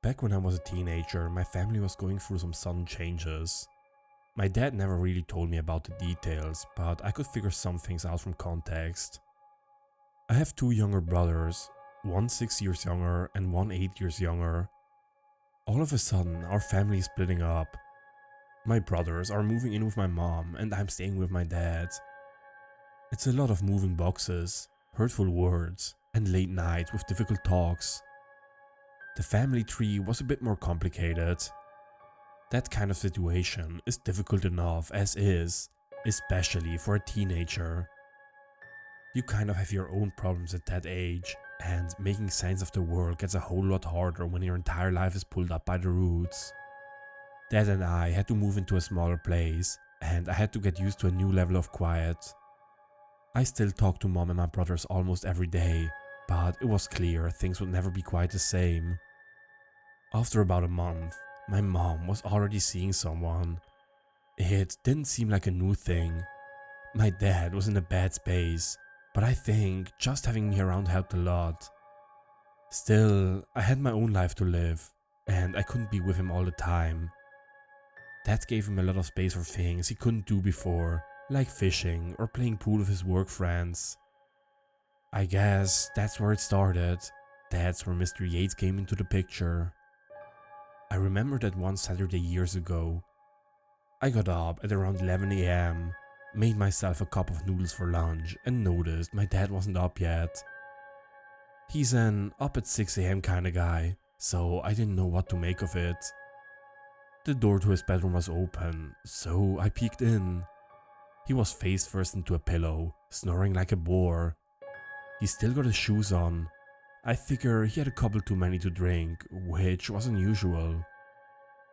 Back when I was a teenager, my family was going through some sudden changes. My dad never really told me about the details, but I could figure some things out from context. I have two younger brothers, one 6 years younger and one 8 years younger. All of a sudden, our family is splitting up. My brothers are moving in with my mom and I'm staying with my dad. It's a lot of moving boxes, hurtful words, and late nights with difficult talks. The family tree was a bit more complicated. That kind of situation is difficult enough as is, especially for a teenager. You kind of have your own problems at that age, and making sense of the world gets a whole lot harder when your entire life is pulled up by the roots. Dad and I had to move into a smaller place, and I had to get used to a new level of quiet. I still talk to mom and my brothers almost every day, but it was clear things would never be quite the same. After about a month, my mom was already seeing someone. It didn't seem like a new thing. My dad was in a bad space, but I think just having me around helped a lot. Still, I had my own life to live, and I couldn't be with him all the time. That gave him a lot of space for things he couldn't do before, like fishing or playing pool with his work friends. I guess that's where it started. That's where Mr. Yates came into the picture. I remember that one Saturday years ago. I got up at around 11 AM, made myself a cup of noodles for lunch and noticed my dad wasn't up yet. He's an up at 6 AM kinda guy, so I didn't know what to make of it. The door to his bedroom was open, so I peeked in. He was face first into a pillow, snoring like a boar. He still got his shoes on. I figure he had a couple too many to drink, which was unusual.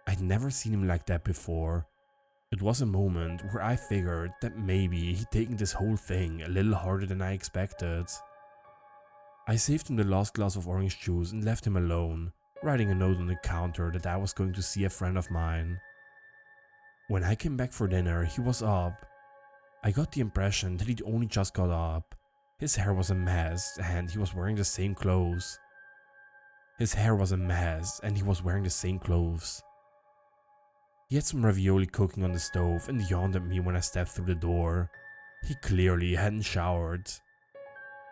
I'd never seen him like that before. It was a moment where I figured that maybe he'd taken this whole thing a little harder than I expected. I saved him the last glass of orange juice and left him alone, writing a note on the counter that I was going to see a friend of mine. When I came back for dinner, he was up. I got the impression that he'd only just got up. His hair was a mess and he was wearing the same clothes. He had some ravioli cooking on the stove and yawned at me when I stepped through the door. He clearly hadn't showered.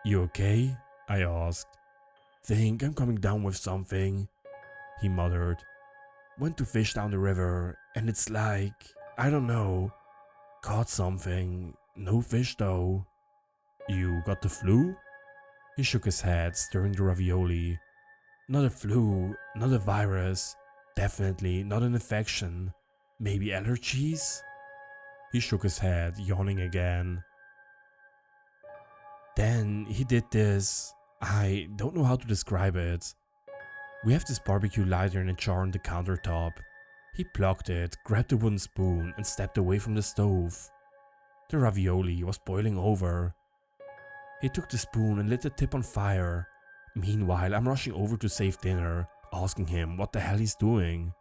"You okay?" I asked. "Think I'm coming down with something," he muttered. "Went to fish down the river and it's like, I don't know, caught something. No fish though." "You got the flu?" He shook his head, stirring the ravioli. "Not a flu, not a virus, definitely not an infection. Maybe allergies?" He shook his head, yawning again. Then he did this. I don't know how to describe it. We have this barbecue lighter in a jar on the countertop. He plucked it, grabbed a wooden spoon and stepped away from the stove. The ravioli was boiling over. He took the spoon and lit the tip on fire. Meanwhile, I'm rushing over to save dinner, asking him what the hell he's doing.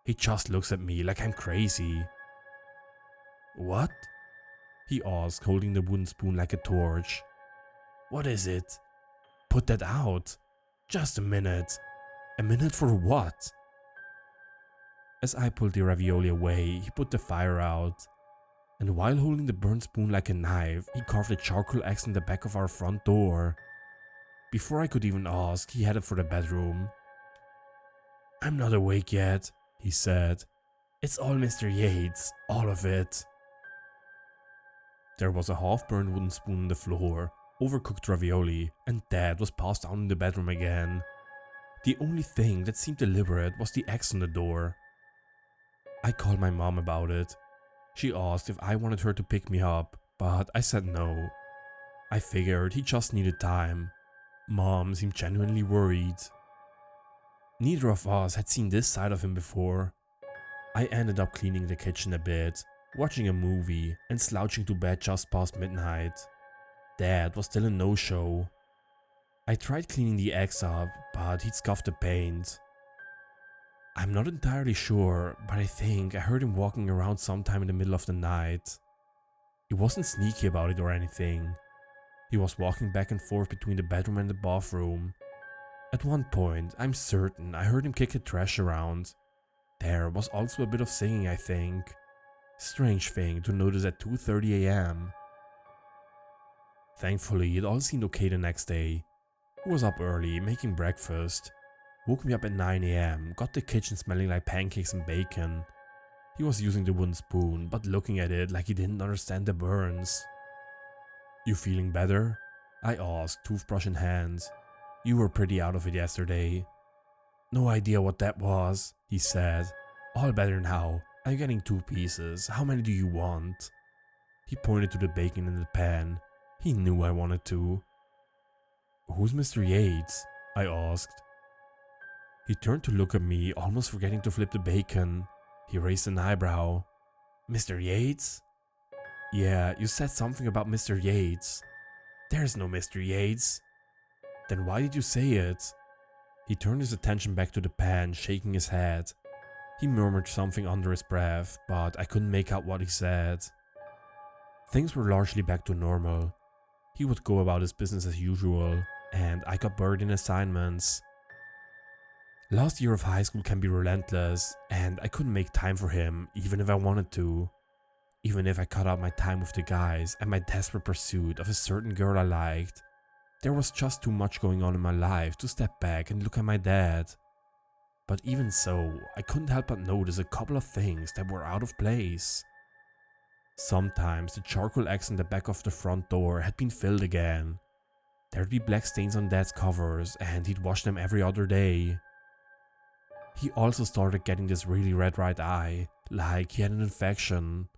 He just looks at me like I'm crazy. "What?" he asked, holding the wooden spoon like a torch. "What is it?" "Put that out." "Just a minute." "A minute for what?" As I pulled the ravioli away, he put the fire out. And while holding the burnt spoon like a knife, he carved a charcoal X in the back of our front door. Before I could even ask, he headed for the bedroom. "I'm not awake yet," he said. "It's all Mr. Yates, all of it." There was a half-burned wooden spoon on the floor, overcooked ravioli, and Dad was passed down in the bedroom again. The only thing that seemed deliberate was the X on the door. I called my mom about it. She asked if I wanted her to pick me up, but I said no. I figured he just needed time. Mom seemed genuinely worried. Neither of us had seen this side of him before. I ended up cleaning the kitchen a bit, watching a movie and slouching to bed just past midnight. Dad was still a no-show. I tried cleaning the eggs up, but he'd scuffed the paint. I'm not entirely sure, but I think I heard him walking around sometime in the middle of the night. He wasn't sneaky about it or anything. He was walking back and forth between the bedroom and the bathroom. At one point, I'm certain I heard him kick the trash around. There was also a bit of singing, I think. Strange thing to notice at 2:30 a.m. Thankfully, it all seemed okay the next day. He was up early, making breakfast. Woke me up at 9 a.m, got the kitchen smelling like pancakes and bacon. He was using the wooden spoon, but looking at it like he didn't understand the burns. "You feeling better?" I asked, toothbrush in hand. "You were pretty out of it yesterday." "No idea what that was," he said. "All better now. I'm getting 2 pieces. How many do you want?" He pointed to the bacon in the pan. He knew I wanted to. "Who's Mr. Yates?" I asked. He turned to look at me, almost forgetting to flip the bacon. He raised an eyebrow. "Mr. Yates?" "Yeah, you said something about Mr. Yates." "There's no Mr. Yates." "Then why did you say it?" He turned his attention back to the pan, shaking his head. He murmured something under his breath, but I couldn't make out what he said. Things were largely back to normal. He would go about his business as usual, and I got buried in assignments. Last year of high school can be relentless, and I couldn't make time for him, even if I wanted to. Even if I cut out my time with the guys and my desperate pursuit of a certain girl I liked, there was just too much going on in my life to step back and look at my dad. But even so, I couldn't help but notice a couple of things that were out of place. Sometimes the charcoal X in the back of the front door had been filled again. There'd be black stains on Dad's covers, and he'd wash them every other day. He also started getting this really red right eye, like he had an infection.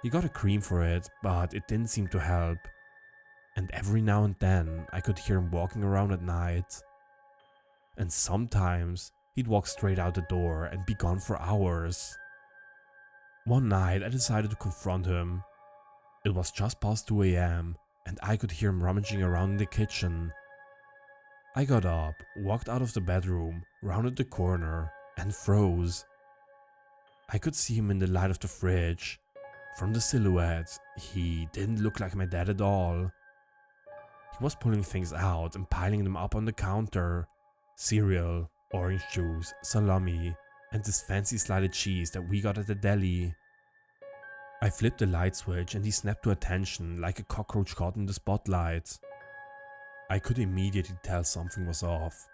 He got a cream for it, but it didn't seem to help. And every now and then, I could hear him walking around at night. And sometimes, he'd walk straight out the door and be gone for hours. One night, I decided to confront him. It was just past 2 a.m, and I could hear him rummaging around in the kitchen. I got up, walked out of the bedroom, rounded the corner, and froze. I could see him in the light of the fridge. From the silhouette, he didn't look like my dad at all. He was pulling things out and piling them up on the counter. Cereal, orange juice, salami, and this fancy sliced cheese that we got at the deli. I flipped the light switch and he snapped to attention like a cockroach caught in the spotlight. I could immediately tell something was off.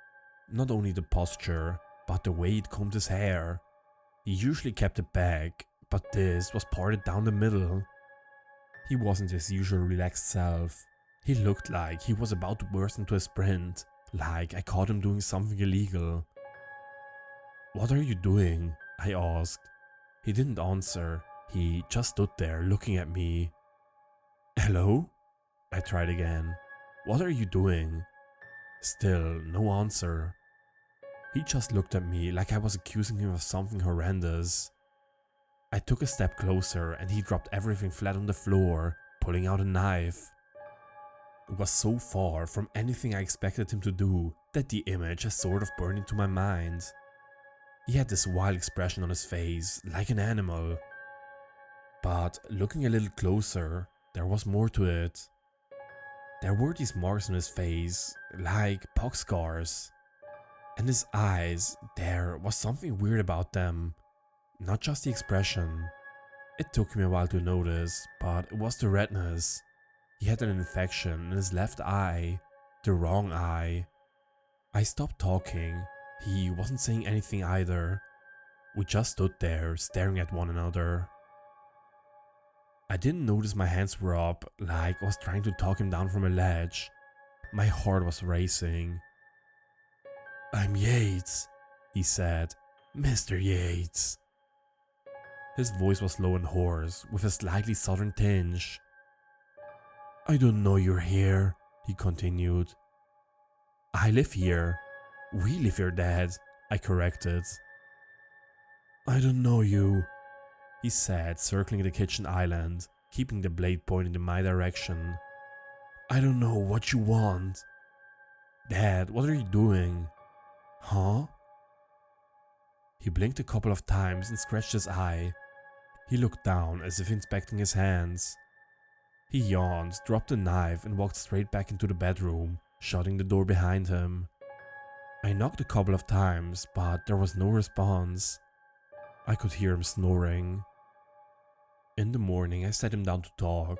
Not only the posture, but the way he'd combed his hair. He usually kept it back, but this was parted down the middle. He wasn't his usual relaxed self. He looked like he was about to burst into a sprint, like I caught him doing something illegal. "What are you doing?" I asked. He didn't answer. He just stood there looking at me. "Hello?" I tried again. "What are you doing?" Still no answer. He just looked at me like I was accusing him of something horrendous. I took a step closer and he dropped everything flat on the floor, pulling out a knife. It was so far from anything I expected him to do that the image has sort of burned into my mind. He had this wild expression on his face, like an animal. But looking a little closer, there was more to it. There were these marks on his face, like pox scars. And his eyes, there was something weird about them. Not just the expression. It took me a while to notice, but it was the redness. He had an infection in his left eye, the wrong eye. I stopped talking. He wasn't saying anything either. We just stood there, staring at one another. I didn't notice my hands were up, like I was trying to talk him down from a ledge. My heart was racing. "I'm Yates," he said. "Mr. Yates." His voice was low and hoarse, with a slightly southern tinge. "I don't know you're here," he continued. "I live here. We live here, Dad," I corrected. "I don't know you," he said, circling the kitchen island, keeping the blade pointed in my direction. "I don't know what you want." "Dad, what are you doing?" "Huh?" He blinked a couple of times and scratched his eye. He looked down as if inspecting his hands. He yawned, dropped the knife and walked straight back into the bedroom, shutting the door behind him. I knocked a couple of times, but there was no response. I could hear him snoring. In the morning, I sat him down to talk.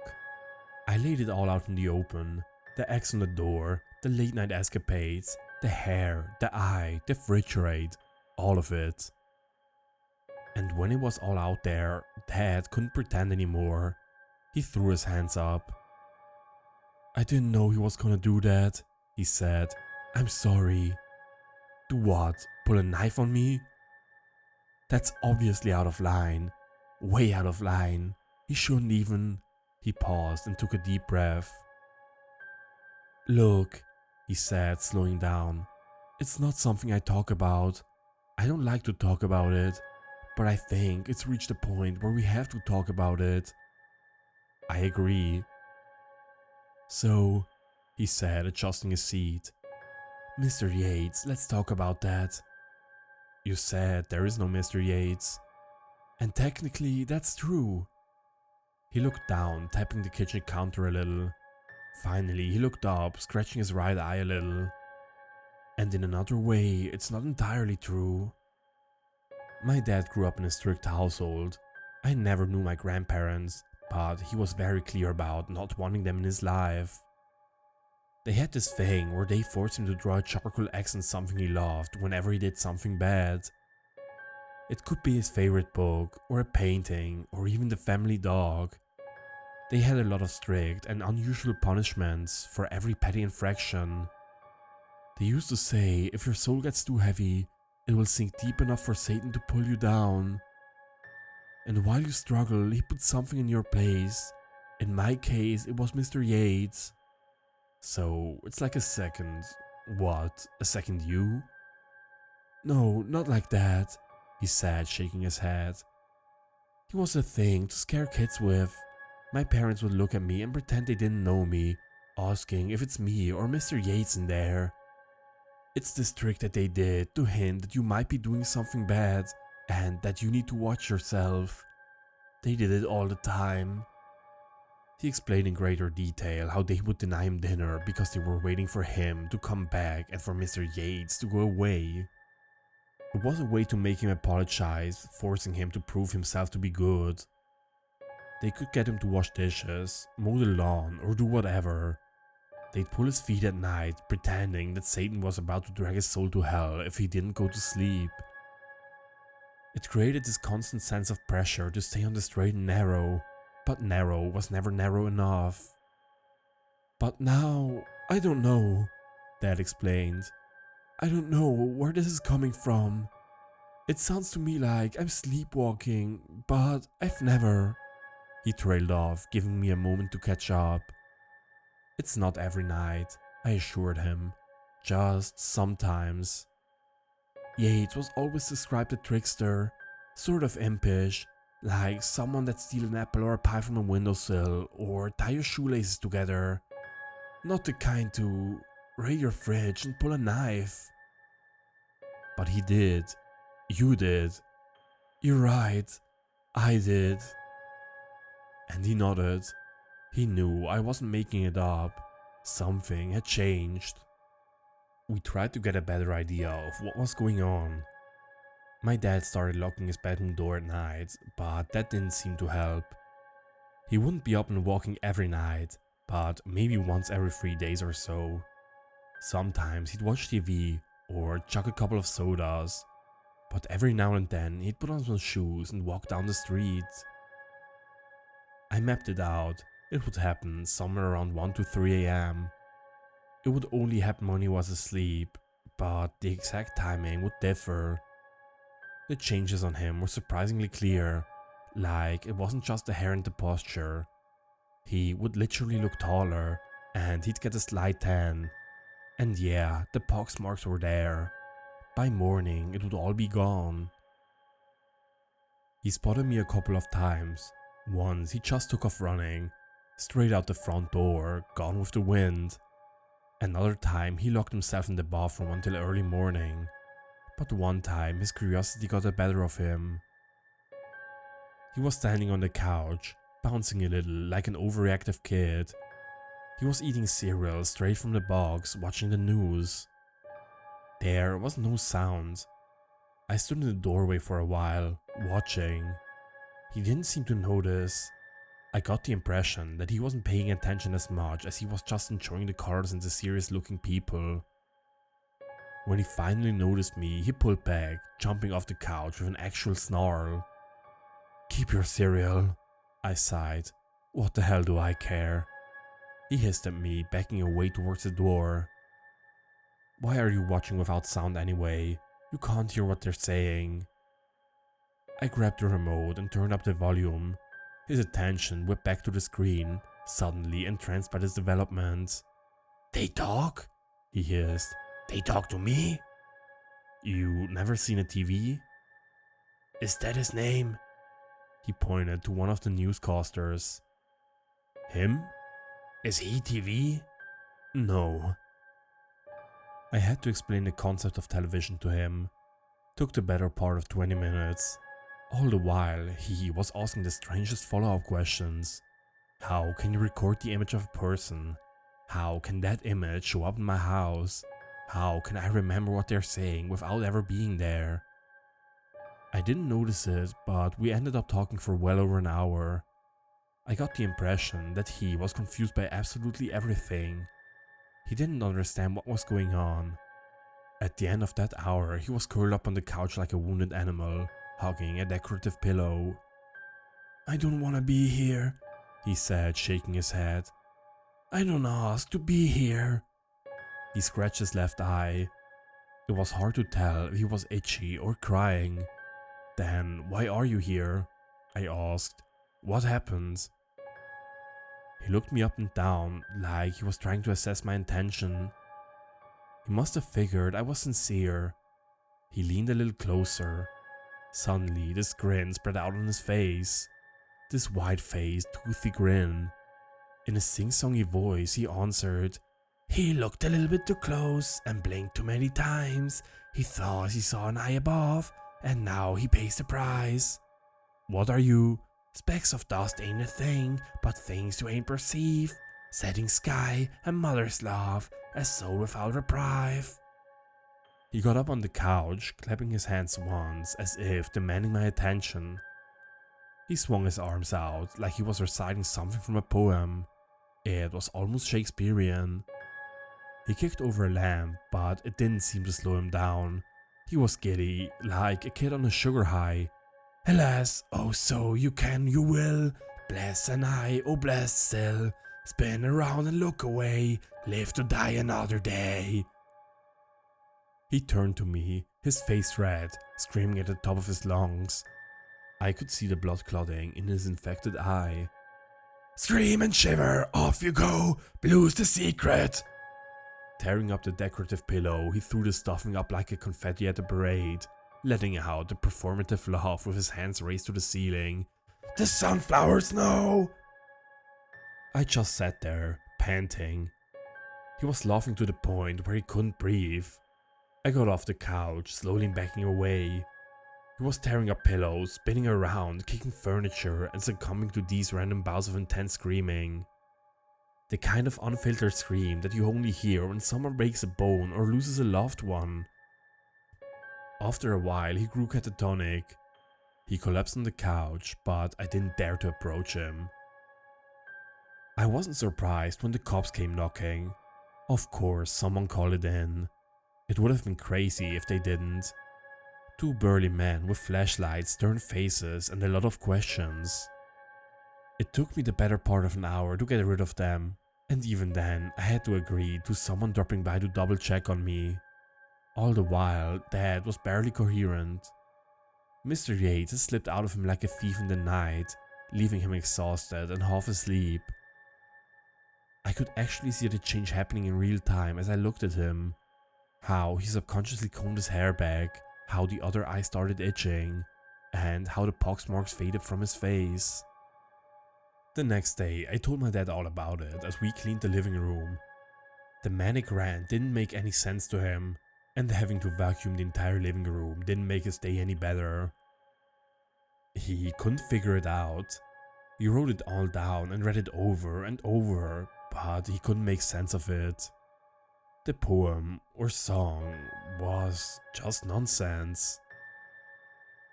I laid it all out in the open. The X on the door, the late night escapades, the hair, the eye, the fridge raid, all of it. And when it was all out there, Dad couldn't pretend anymore. He threw his hands up. "I didn't know he was gonna do that," he said. "I'm sorry." "Do what? Pull a knife on me?" "That's obviously out of line. Way out of line. He shouldn't even..." He paused and took a deep breath. "Look," he said, slowing down. "It's not something I talk about. I don't like to talk about it, but I think it's reached a point where we have to talk about it." "I agree." "So," he said, adjusting his seat. "Mr. Yates, let's talk about that." "You said there is no Mr. Yates." "And technically, that's true." He looked down, tapping the kitchen counter a little. Finally, he looked up, scratching his right eye a little. "And in another way, it's not entirely true." My dad grew up in a strict household. I never knew my grandparents, but he was very clear about not wanting them in his life. They had this thing where they forced him to draw a charcoal X on something he loved whenever he did something bad. It could be his favorite book, or a painting, or even the family dog. They had a lot of strict and unusual punishments for every petty infraction. They used to say if your soul gets too heavy, it will sink deep enough for Satan to pull you down. And while you struggle, he put something in your place. In my case, it was Mr. Yates. So it's like a second... What? A second you? "No, not like that," he said, shaking his head. "He was a thing to scare kids with. My parents would look at me and pretend they didn't know me, asking if it's me or Mr. Yates in there. It's this trick that they did to hint that you might be doing something bad and that you need to watch yourself. They did it all the time." He explained in greater detail how they would deny him dinner because they were waiting for him to come back and for Mr. Yates to go away. It was a way to make him apologize, forcing him to prove himself to be good. They could get him to wash dishes, mow the lawn, or do whatever. They'd pull his feet at night, pretending that Satan was about to drag his soul to hell if he didn't go to sleep. It created this constant sense of pressure to stay on the straight and narrow, but narrow was never narrow enough. "But now, I don't know," Dad explained. "I don't know where this is coming from. It sounds to me like I'm sleepwalking, but I've never..." He trailed off, giving me a moment to catch up. "It's not every night," I assured him. "Just sometimes." Yates was always described a trickster, sort of impish, like someone that steal an apple or a pie from a windowsill or tie your shoelaces together. Not the kind to raid your fridge and pull a knife. "But he did. You did." "You're right. I did." And he nodded. He knew I wasn't making it up. Something had changed. We tried to get a better idea of what was going on. My dad started locking his bedroom door at night, but that didn't seem to help. He wouldn't be up and walking every night, but maybe once every 3 days or so. Sometimes he'd watch TV or chug a couple of sodas, but every now and then he'd put on some shoes and walk down the street. I mapped it out. It would happen somewhere around 1 to 3 AM. It would only happen when he was asleep, but the exact timing would differ. The changes on him were surprisingly clear, like it wasn't just the hair and the posture. He would literally look taller, and he'd get a slight tan. And yeah, the pox marks were there. By morning, it would all be gone. He spotted me a couple of times. Once he just took off running, straight out the front door, gone with the wind. Another time he locked himself in the bathroom until early morning. But one time his curiosity got the better of him. He was standing on the couch, bouncing a little like an overreactive kid. He was eating cereal straight from the box, watching the news. There was no sound. I stood in the doorway for a while, watching. He didn't seem to notice. I got the impression that he wasn't paying attention as much as he was just enjoying the colors and the serious looking people. When he finally noticed me, he pulled back, jumping off the couch with an actual snarl. "Keep your cereal," I sighed. "What the hell do I care?" He hissed at me, backing away towards the door. "Why are you watching without sound anyway? You can't hear what they're saying." I grabbed the remote and turned up the volume. His attention whipped back to the screen, suddenly entranced by this development. "They talk?" he hissed. "They talk to me?" "You never seen a TV?" "Is that his name?" He pointed to one of the newscasters. "Him? Is he TV?" "No." I had to explain the concept of television to him. Took the better part of 20 minutes. All the while, he was asking the strangest follow-up questions. How can you record the image of a person? How can that image show up in my house? How can I remember what they're saying without ever being there? I didn't notice it, but we ended up talking for well over an hour. I got the impression that he was confused by absolutely everything. He didn't understand what was going on. At the end of that hour, he was curled up on the couch like a wounded animal, hugging a decorative pillow. "I don't want to be here," he said, shaking his head. "I don't ask to be here." He scratched his left eye. It was hard to tell if he was itchy or crying. "Then why are you here?" I asked. "What happened?" He looked me up and down, like he was trying to assess my intention. He must have figured I was sincere. He leaned a little closer. Suddenly, this grin spread out on his face. This wide-faced, toothy grin. In a sing-songy voice, he answered, "He looked a little bit too close and blinked too many times. He thought he saw an eye above, and now he pays the price." "What are you?" "Specks of dust ain't a thing, but things you ain't perceive. Setting sky, a mother's love, a soul without reprieve." He got up on the couch, clapping his hands once, as if demanding my attention. He swung his arms out, like he was reciting something from a poem. It was almost Shakespearean. He kicked over a lamp, but it didn't seem to slow him down. He was giddy, like a kid on a sugar high. "Alas, oh so you can, you will. Bless and I, oh bless still. Spin around and look away. Live to die another day." He turned to me, his face red, screaming at the top of his lungs. I could see the blood clotting in his infected eye. "Scream and shiver, off you go, blue's the secret." Tearing up the decorative pillow, he threw the stuffing up like a confetti at a parade, letting out a performative laugh with his hands raised to the ceiling. "The sunflowers know!" I just sat there, panting. He was laughing to the point where he couldn't breathe. I got off the couch, slowly backing away. He was tearing up pillows, spinning around, kicking furniture, and succumbing to these random bouts of intense screaming. The kind of unfiltered scream that you only hear when someone breaks a bone or loses a loved one. After a while, he grew catatonic. He collapsed on the couch, but I didn't dare to approach him. I wasn't surprised when the cops came knocking. Of course, someone called it in. It would have been crazy if they didn't. Two burly men with flashlights, stern faces, and a lot of questions. It took me the better part of an hour to get rid of them, and even then I had to agree to someone dropping by to double check on me. All the while, Dad was barely coherent. Mr. Yates had slipped out of him like a thief in the night, leaving him exhausted and half asleep. I could actually see the change happening in real time as I looked at him. How he subconsciously combed his hair back, how the other eye started itching, and how the pox marks faded from his face. The next day, I told my dad all about it as we cleaned the living room. The manic rant didn't make any sense to him, and having to vacuum the entire living room didn't make his day any better. He couldn't figure it out. He wrote it all down and read it over and over, but he couldn't make sense of it. The poem, or song, was just nonsense.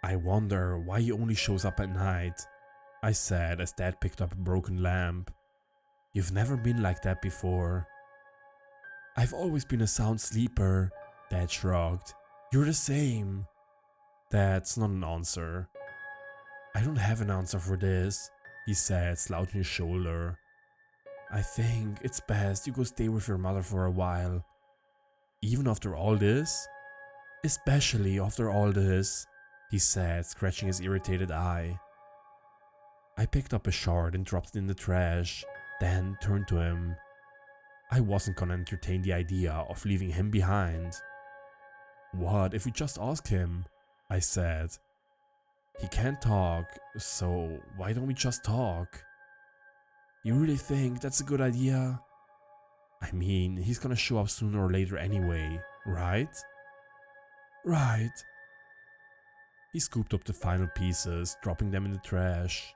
I wonder why he only shows up at night, I said as Dad picked up a broken lamp. You've never been like that before. I've always been a sound sleeper, Dad shrugged. You're the same. That's not an answer. I don't have an answer for this, he said, slouching his shoulder. I think it's best you go stay with your mother for a while. Even after all this? Especially after all this, he said, scratching his irritated eye. I picked up a shard and dropped it in the trash, then turned to him. I wasn't gonna entertain the idea of leaving him behind. What if we just ask him? I said. He can't talk, so why don't we just talk? You really think that's a good idea? I mean, he's gonna show up sooner or later anyway, right? Right. He scooped up the final pieces, dropping them in the trash.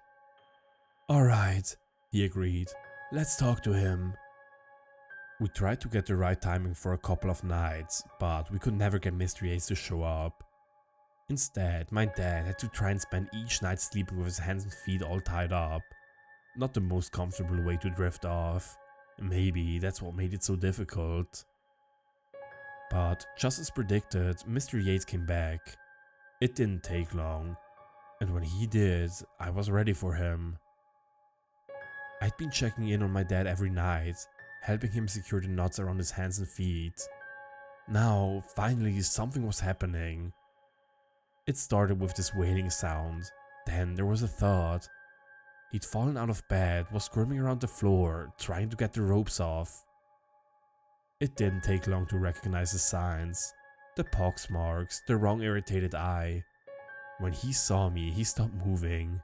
Alright, he agreed. Let's talk to him. We tried to get the right timing for a couple of nights, but we could never get Mystery Ace to show up. Instead, my dad had to try and spend each night sleeping with his hands and feet all tied up. Not the most comfortable way to drift off. Maybe that's what made it so difficult. But just as predicted, Mr. Yates came back. It didn't take long, and when he did, I was ready for him. I'd been checking in on my dad every night, helping him secure the knots around his hands and feet. Now, finally, something was happening. It started with this wailing sound, then there was a thud. He'd fallen out of bed, was squirming around the floor, trying to get the ropes off. It didn't take long to recognize the signs. The pox marks, the wrong irritated eye. When he saw me, he stopped moving.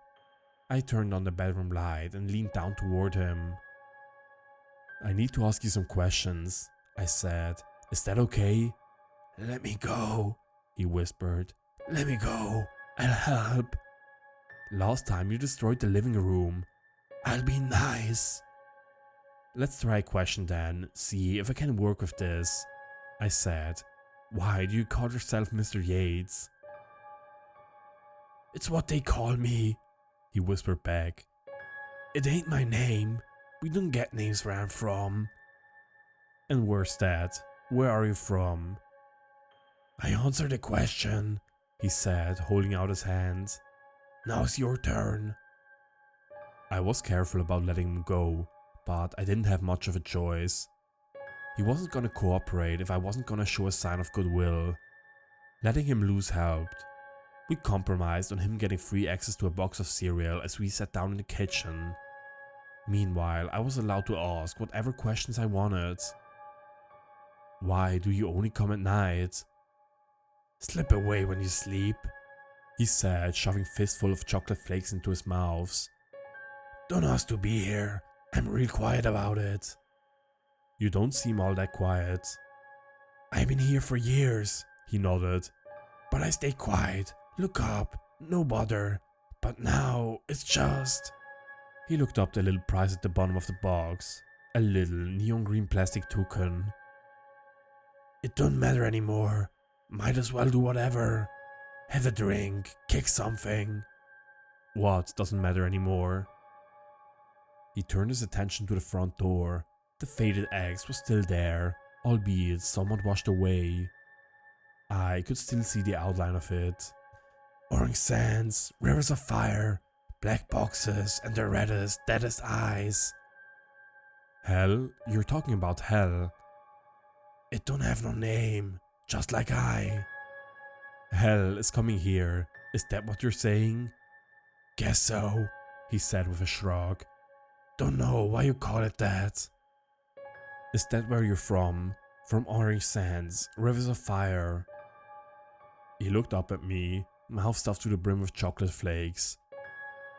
I turned on the bedroom light and leaned down toward him. I need to ask you some questions, I said. Is that okay? Let me go, he whispered. Let me go. I'll help. Last time you destroyed the living room. I'll be nice. Let's try a question then, see if I can work with this, I said. Why do you call yourself Mr. Yates? It's what they call me, he whispered back. It ain't my name. We don't get names where I'm from. And where's that? Where are you from? I answered the question, he said, holding out his hand. Now's your turn. I was careful about letting him go, but I didn't have much of a choice. He wasn't gonna cooperate if I wasn't gonna show a sign of goodwill. Letting him loose helped. We compromised on him getting free access to a box of cereal as we sat down in the kitchen. Meanwhile, I was allowed to ask whatever questions I wanted. Why do you only come at night? Slip away when you sleep, he said, shoving a fistful of chocolate flakes into his mouth. Don't ask to be here. I'm real quiet about it. You don't seem all that quiet. I've been here for years, he nodded. But I stay quiet, look up, no bother. But now, it's just... He looked up the little prize at the bottom of the box. A little neon green plastic token. It don't matter anymore. Might as well do whatever. Have a drink, kick something. What doesn't matter anymore? He turned his attention to the front door. The faded X was still there, albeit somewhat washed away. I could still see the outline of it. Orange sands, rivers of fire, black boxes, and the reddest, deadest eyes. Hell? You're talking about hell. It don't have no name, just like I. Hell is coming here. Is that what you're saying? Guess so, he said with a shrug. Don't know why you call it that. Is that where you're from? From Orange Sands, Rivers of Fire? He looked up at me, mouth stuffed to the brim with chocolate flakes.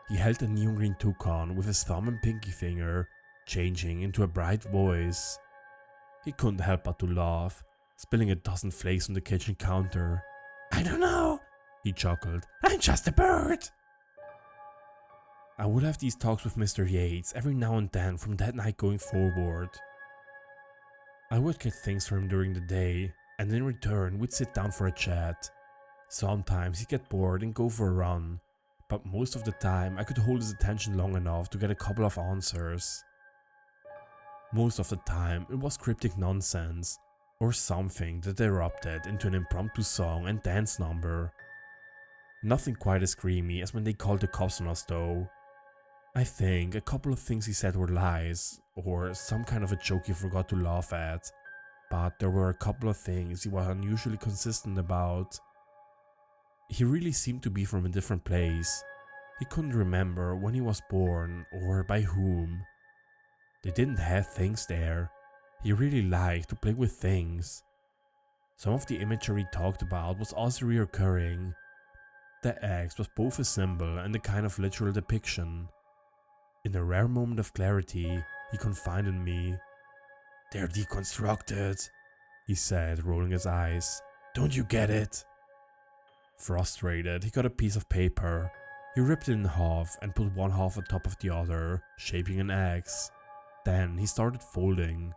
He held a neon green toucan with his thumb and pinky finger, changing into a bright voice. He couldn't help but to laugh, spilling a dozen flakes on the kitchen counter. I don't know, he chuckled. I'm just a bird. I would have these talks with Mr. Yates every now and then from that night going forward. I would get things from him during the day, and in return we'd sit down for a chat. Sometimes he'd get bored and go for a run, but most of the time I could hold his attention long enough to get a couple of answers. Most of the time it was cryptic nonsense, or something that erupted into an impromptu song and dance number. Nothing quite as screamy as when they called the cops on us though. I think a couple of things he said were lies, or some kind of a joke he forgot to laugh at, but there were a couple of things he was unusually consistent about. He really seemed to be from a different place. He couldn't remember when he was born or by whom. They didn't have things there. He really liked to play with things. Some of the imagery he talked about was also reoccurring. The X was both a symbol and a kind of literal depiction. In a rare moment of clarity, he confided in me. "They're deconstructed," he said, rolling his eyes. "Don't you get it?" Frustrated, he got a piece of paper. He ripped it in half and put one half on top of the other, shaping an X. Then he started folding.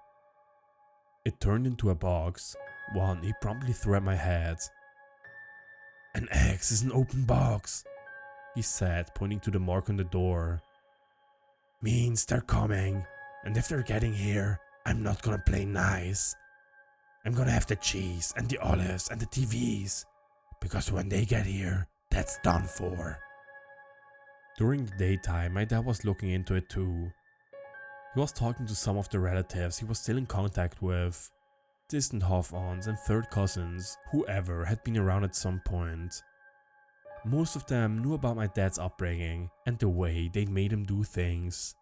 It turned into a box, one he promptly threw at my head. "An X is an open box," he said, pointing to the mark on the door. "Means they're coming, and if they're getting here, I'm not gonna play nice. I'm gonna have the cheese and the olives and the TVs, because when they get here, that's done for." During the daytime, my dad was looking into it too. He was talking to some of the relatives he was still in contact with, distant half-aunts and third cousins, whoever had been around at some point. Most of them knew about my dad's upbringing and the way they'd made him do things.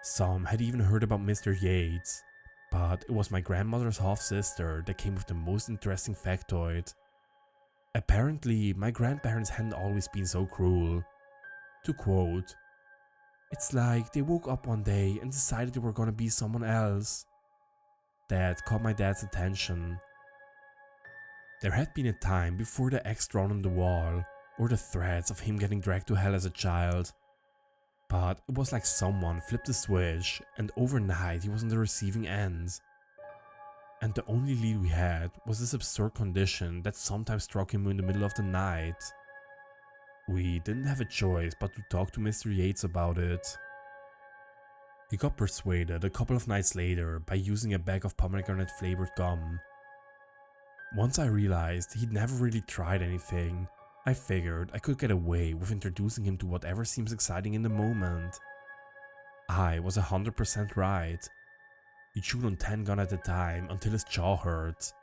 Some had even heard about Mr. Yates, but it was my grandmother's half-sister that came with the most interesting factoid. Apparently, my grandparents hadn't always been so cruel. To quote, "It's like they woke up one day and decided they were gonna be someone else." That caught my dad's attention. There had been a time before the X drawn on the wall, or the threats of him getting dragged to hell as a child. But it was like someone flipped a switch and overnight he was on the receiving end. And the only lead we had was this absurd condition that sometimes struck him in the middle of the night. We didn't have a choice but to talk to Mr. Yates about it. He got persuaded a couple of nights later by using a bag of pomegranate flavored gum. Once I realized he'd never really tried anything, I figured I could get away with introducing him to whatever seems exciting in the moment. I was 100% right. He chewed on 10 gun at a time until his jaw hurt.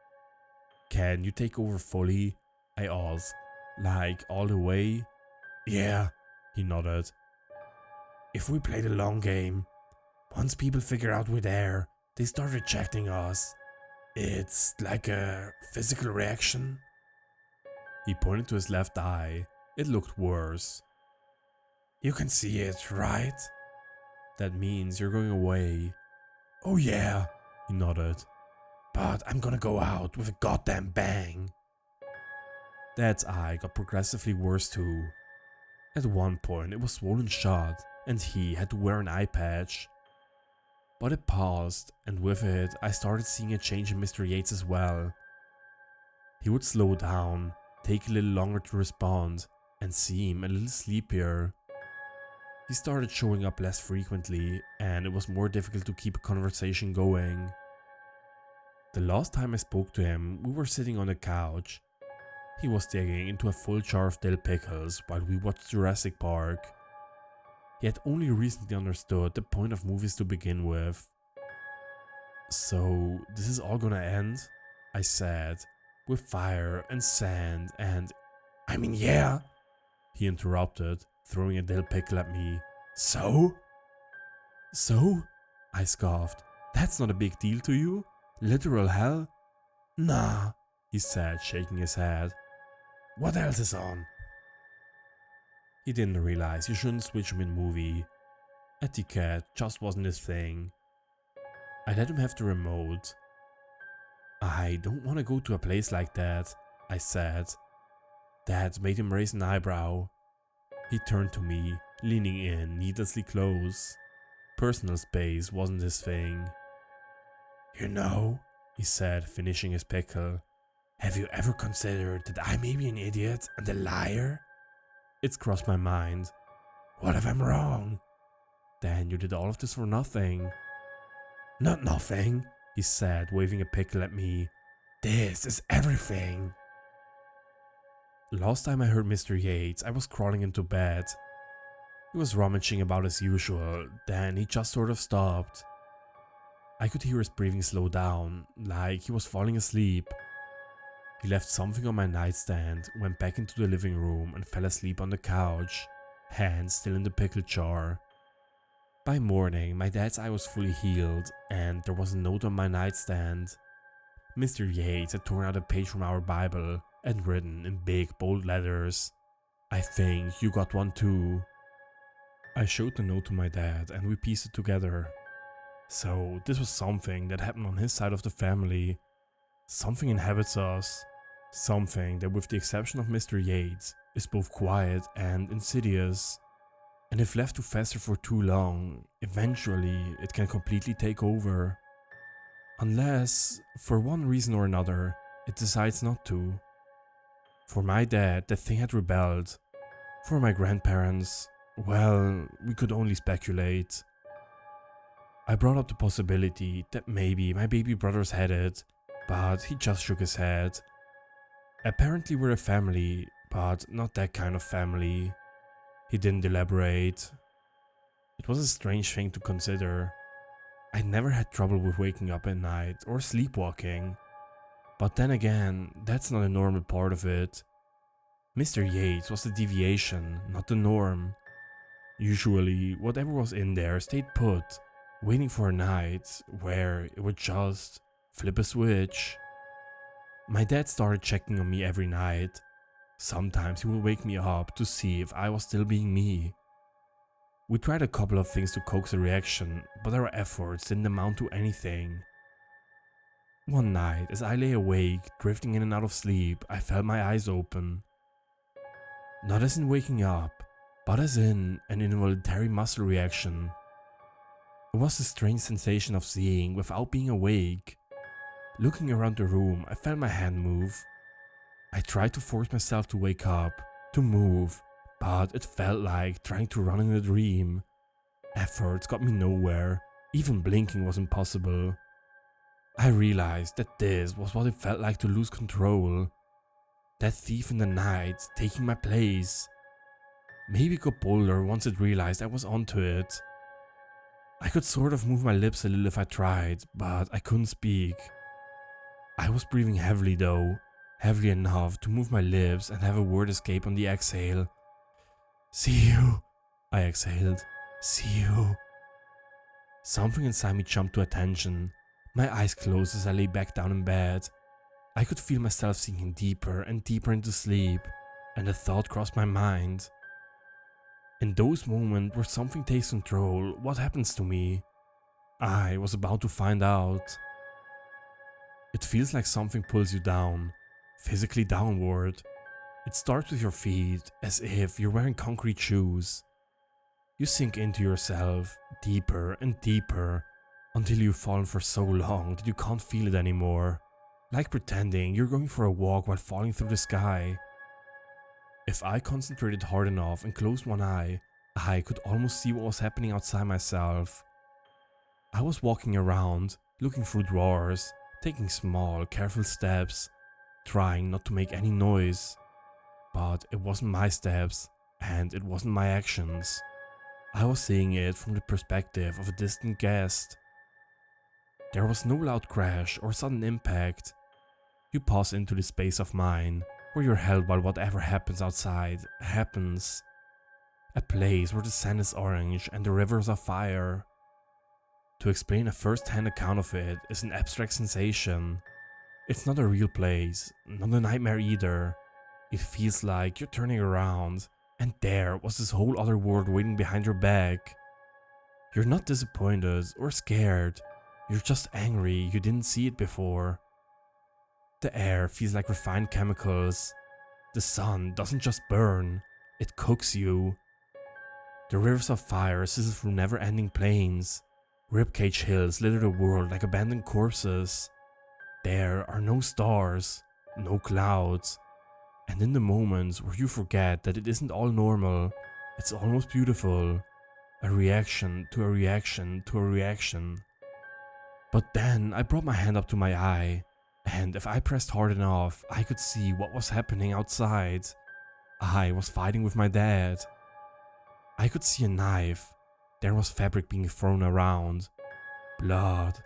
"Can you take over fully?" I asked. "Like all the way?" "Yeah," he nodded. "If we play the long game, once people figure out we're there, they start rejecting us. It's like a physical reaction." He pointed to his left eye. It looked worse. "You can see it, right?" "That means you're going away." "Oh yeah," he nodded. "But I'm gonna go out with a goddamn bang." Dad's eye got progressively worse too. At one point it was swollen shut and he had to wear an eye patch. But it passed, and with it I started seeing a change in Mr. Yates as well. He would slow down, take a little longer to respond, and seem a little sleepier. He started showing up less frequently, and it was more difficult to keep a conversation going. The last time I spoke to him, we were sitting on the couch. He was digging into a full jar of dill pickles while we watched Jurassic Park. He had only recently understood the point of movies to begin with. "So, this is all gonna end?" I said, "with fire and sand and..." "I mean, yeah," he interrupted, throwing a dill pickle at me. "So?" "So?" I scoffed. "That's not a big deal to you? Literal hell?" "Nah," he said, shaking his head. "What else is on?" He didn't realize you shouldn't switch mid-movie. Etiquette just wasn't his thing. I let him have the remote. "I don't want to go to a place like that," I said. That made him raise an eyebrow. He turned to me, leaning in needlessly close. Personal space wasn't his thing. "You know," he said, finishing his pickle. Have you ever considered that I may be an idiot and a liar? It's crossed my mind. What if I'm wrong? Then you did all of this for nothing. Not nothing, he said, waving a pickle at me. This is everything. Last time I heard Mr. Yates, I was crawling into bed. He was rummaging about as usual, then he just sort of stopped. I could hear his breathing slow down, like he was falling asleep. He left something on my nightstand, went back into the living room and fell asleep on the couch, hands still in the pickle jar. By morning, my dad's eye was fully healed, and there was a note on my nightstand. Mr. Yates had torn out a page from our Bible and written in big, bold letters, "I think you got one too." I showed the note to my dad and we pieced it together. So this was something that happened on his side of the family. Something inhabits us. Something that, with the exception of Mr. Yates, is both quiet and insidious. And if left to fester for too long, eventually it can completely take over. Unless, for one reason or another, it decides not to. For my dad, that thing had rebelled. For my grandparents, well, we could only speculate. I brought up the possibility that maybe my baby brothers had it, but he just shook his head. Apparently we're a family, but not that kind of family. He didn't elaborate. It was a strange thing to consider. I never had trouble with waking up at night or sleepwalking. But then again, that's not a normal part of it. Mr. Yates was the deviation, not the norm. Usually, whatever was in there stayed put, waiting for a night where it would just flip a switch. My dad started checking on me every night. Sometimes he would wake me up to see if I was still being me. We tried a couple of things to coax a reaction, but our efforts didn't amount to anything. One night, as I lay awake, drifting in and out of sleep, I felt my eyes open. Not as in waking up, but as in an involuntary muscle reaction. It was the strange sensation of seeing without being awake. Looking around the room, I felt my hand move. I tried to force myself to wake up, to move, but it felt like trying to run in a dream. Efforts got me nowhere, even blinking was impossible. I realized that this was what it felt like to lose control. That thief in the night taking my place. Maybe it got bolder once it realized I was onto it. I could sort of move my lips a little if I tried, but I couldn't speak. I was breathing heavily though, heavily enough to move my lips and have a word escape on the exhale. "See you," I exhaled. "See you." Something inside me jumped to attention. My eyes closed as I lay back down in bed. I could feel myself sinking deeper and deeper into sleep, and a thought crossed my mind. In those moments where something takes control, what happens to me? I was about to find out. It feels like something pulls you down, physically downward. It starts with your feet, as if you're wearing concrete shoes. You sink into yourself, deeper and deeper, until you've fallen for so long that you can't feel it anymore. Like pretending you're going for a walk while falling through the sky. If I concentrated hard enough and closed one eye, I could almost see what was happening outside myself. I was walking around, looking through drawers, taking small, careful steps, trying not to make any noise. But it wasn't my steps, and it wasn't my actions. I was seeing it from the perspective of a distant guest. There was no loud crash or sudden impact. You pass into the space of mind, where you're held while whatever happens outside happens. A place where the sand is orange and the rivers are fire. To explain a first-hand account of it is an abstract sensation. It's not a real place, not a nightmare either. It feels like you're turning around, and there was this whole other world waiting behind your back. You're not disappointed or scared, you're just angry you didn't see it before. The air feels like refined chemicals. The sun doesn't just burn, it cooks you. The rivers of fire sizzle through never-ending plains. Ribcage hills litter the world like abandoned corpses. there are no stars, no clouds, and in the moments where you forget that it isn't all normal, it's almost beautiful. A reaction to a reaction to a reaction. But then I brought my hand up to my eye, and if I pressed hard enough, I could see what was happening outside. I was fighting with my dad. I could see a knife. There was fabric being thrown around. Blood.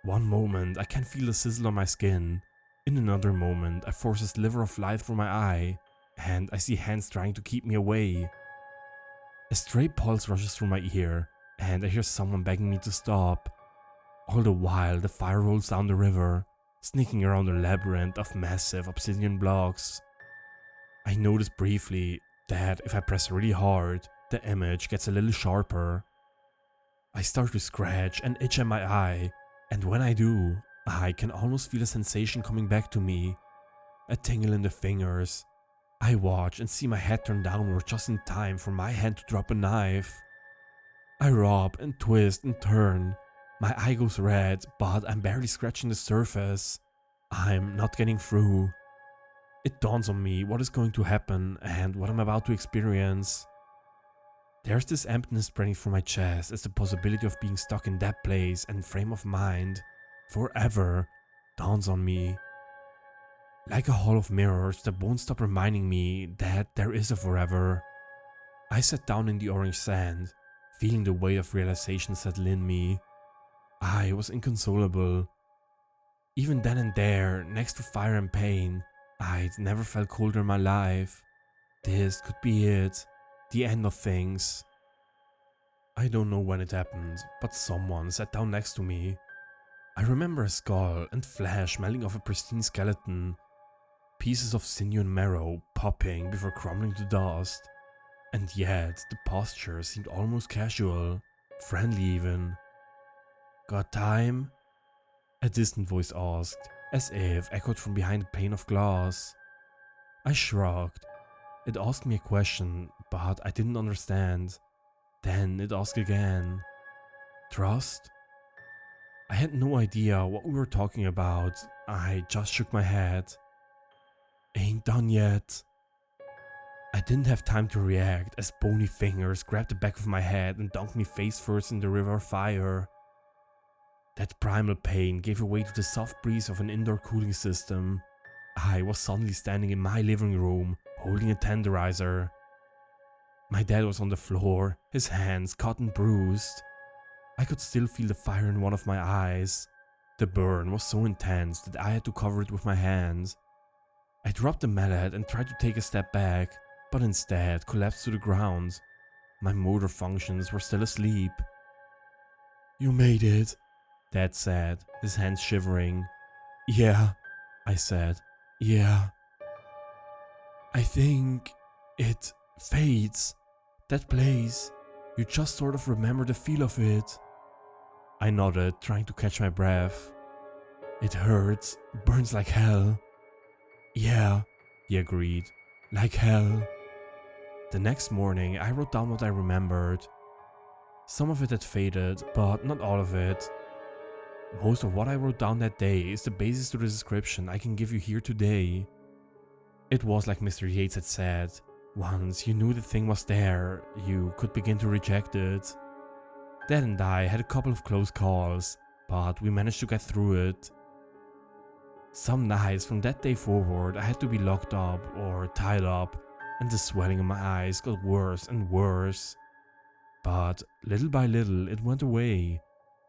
One moment I can feel the sizzle on my skin. In another moment I force a sliver of light through my eye, and I see hands trying to keep me away. A stray pulse rushes through my ear, and I hear someone begging me to stop. All the while the fire rolls down the river, sneaking around a labyrinth of massive obsidian blocks. I notice briefly that if I press really hard, the image gets a little sharper. I start to scratch and itch at my eye, and when I do, I can almost feel a sensation coming back to me. A tingle in the fingers. I watch and see my head turn downward just in time for my hand to drop a knife. I rub and twist and turn. My eye goes red, but I'm barely scratching the surface. I'm not getting through. It dawns on me what is going to happen and what I'm about to experience. There's this emptiness spreading through my chest as the possibility of being stuck in that place and frame of mind forever dawns on me. Like a hall of mirrors that won't stop reminding me that there is a forever. I sat down in the orange sand, feeling the weight of realization settle in me. I was inconsolable. Even then and there, next to fire and pain, I'd never felt colder in my life. This could be it, the end of things. I don't know when it happened, but someone sat down next to me. I remember a skull and flesh smelling of a pristine skeleton. Pieces of sinew and marrow popping before crumbling to dust. And yet, the posture seemed almost casual, friendly even. "Got time?" a distant voice asked, as if echoed from behind a pane of glass. I shrugged. It asked me a question, but I didn't understand. Then it asked again. Trust? I had no idea what we were talking about. I just shook my head. Ain't done yet. I didn't have time to react as bony fingers grabbed the back of my head and dunked me face first in the river of fire. That primal pain gave way to the soft breeze of an indoor cooling system. I was suddenly standing in my living room, holding a tenderizer. My dad was on the floor, his hands cut and bruised. I could still feel the fire in one of my eyes. The burn was so intense that I had to cover it with my hands. I dropped the mallet and tried to take a step back, but instead collapsed to the ground. My motor functions were still asleep. "You made it," Dad said, his hands shivering. "Yeah," I said. "Yeah. I think it fades. That place. You just sort of remember the feel of it." I nodded, trying to catch my breath. "It hurts, burns like hell." "Yeah," he agreed, "like hell." The next morning, I wrote down what I remembered. Some of it had faded, but not all of it. Most of what I wrote down that day is the basis to the description I can give you here today. It was like Mr. Yates had said, once you knew the thing was there, you could begin to reject it. Dad and I had a couple of close calls, but we managed to get through it. Some nights from that day forward I had to be locked up or tied up, and the swelling in my eyes got worse and worse. But little by little it went away,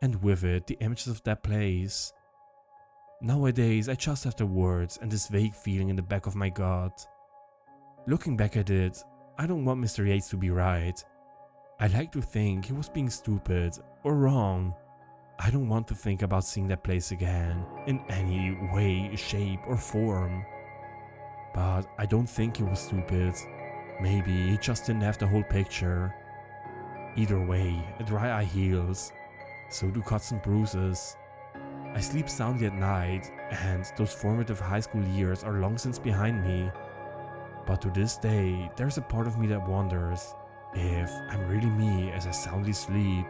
and with it the images of that place. Nowadays I just have the words and this vague feeling in the back of my gut. Looking back at it, I don't want Mr. Yates to be right. I like to think he was being stupid or wrong. I don't want to think about seeing that place again in any way, shape or form. But I don't think he was stupid. Maybe he just didn't have the whole picture. Either way, a dry eye heals. So do cuts and bruises. I sleep soundly at night, and those formative high school years are long since behind me. But to this day, there's a part of me that wonders if I'm really me as I soundly sleep.